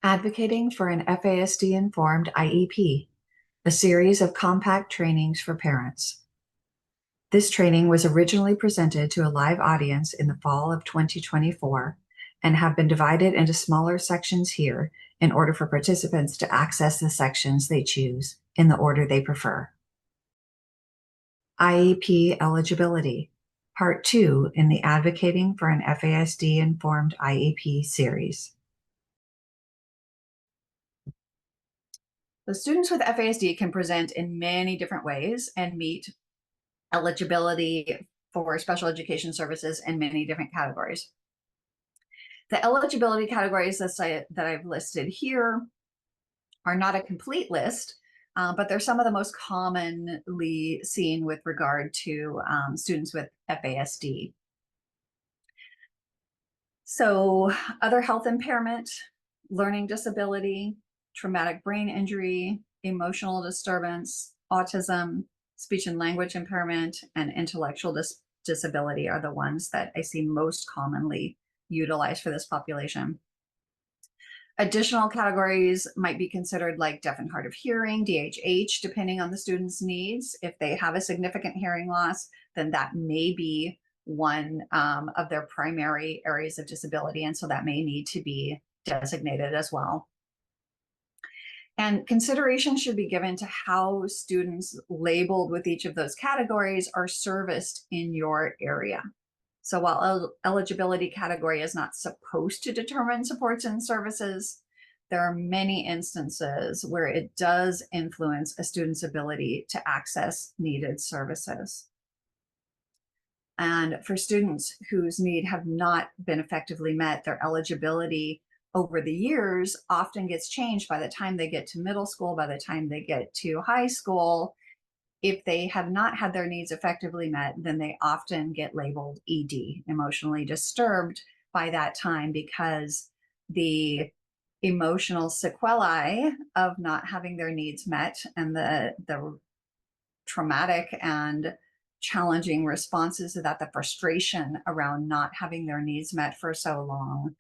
Advocating for an FASD-Informed IEP, a series of compact trainings for parents. This training was originally presented to a live audience in the fall of 2024 and have been divided into smaller sections here in order for participants to access the sections they choose in the order they prefer. IEP Eligibility, Part 2 in the Advocating for an FASD-Informed IEP series. The students with FASD can present in many different ways and meet eligibility for special education services in many different categories. The eligibility categories that I've listed here are not a complete list, but they're some of the most commonly seen with regard to students with FASD. So other health impairment, learning disability, traumatic brain injury, emotional disturbance, autism, speech and language impairment, and intellectual disability are the ones that I see most commonly utilized for this population. Additional categories might be considered like deaf and hard of hearing, DHH, depending on the student's needs. If they have a significant hearing loss, then that may be one of their primary areas of disability, and so that may need to be designated as well. And consideration should be given to how students labeled with each of those categories are serviced in your area. So while eligibility category is not supposed to determine supports and services, there are many instances where it does influence a student's ability to access needed services. And for students whose needs have not been effectively met, their eligibility over the years often gets changed by the time they get to middle school, by the time they get to high school. If they have not had their needs effectively met, then they often get labeled ED, emotionally disturbed, by that time, because the emotional sequelae of not having their needs met and the traumatic and challenging responses to that, the frustration around not having their needs met for so long,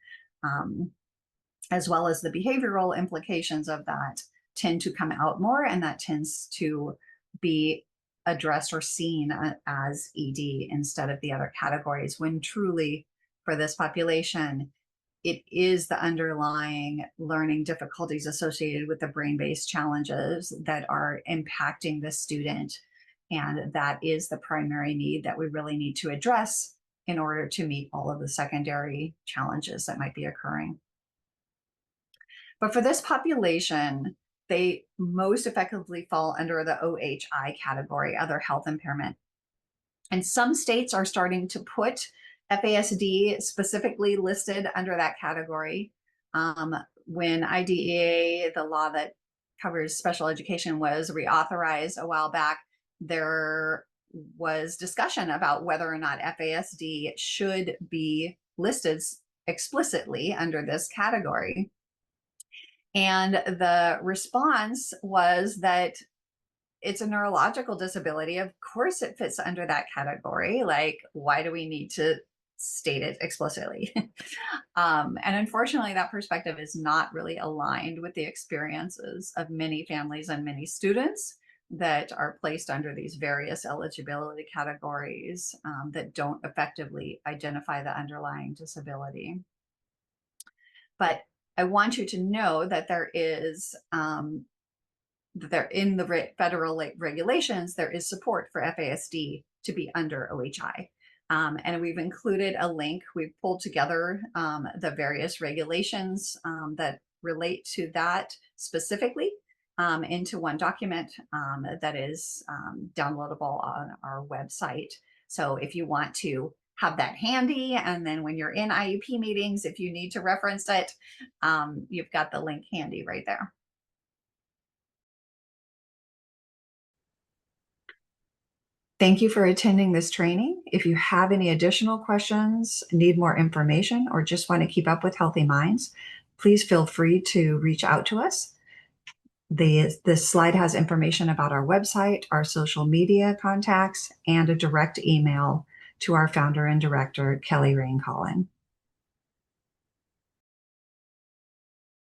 as well as the behavioral implications of that, tend to come out more, and that tends to be addressed or seen as ED instead of the other categories, when truly for this population, it is the underlying learning difficulties associated with the brain-based challenges that are impacting the student. And that is the primary need that we really need to address in order to meet all of the secondary challenges that might be occurring. But for this population, they most effectively fall under the OHI category, other health impairment. And some states are starting to put FASD specifically listed under that category. When IDEA, the law that covers special education, was reauthorized a while back, there was discussion about whether or not FASD should be listed explicitly under this category. And the response was that it's a neurological disability. Of course it fits under that category. Like, why do we need to state it explicitly? And unfortunately, that perspective is not really aligned with the experiences of many families and many students that are placed under these various eligibility categories that don't effectively identify the underlying disability. But I want you to know that there is, in the federal regulations, there is support for FASD to be under OHI. And we've included a link. We've pulled together the various regulations that relate to that specifically into one document that is downloadable on our website. So if you want to have that handy, and then when you're in IEP meetings, if you need to reference it, you've got the link handy right there. Thank you for attending this training. If you have any additional questions, need more information, or just want to keep up with Healthy Minds, please feel free to reach out to us. This slide has information about our website, our social media contacts, and a direct email to our founder and director, Kelly Rain Collin.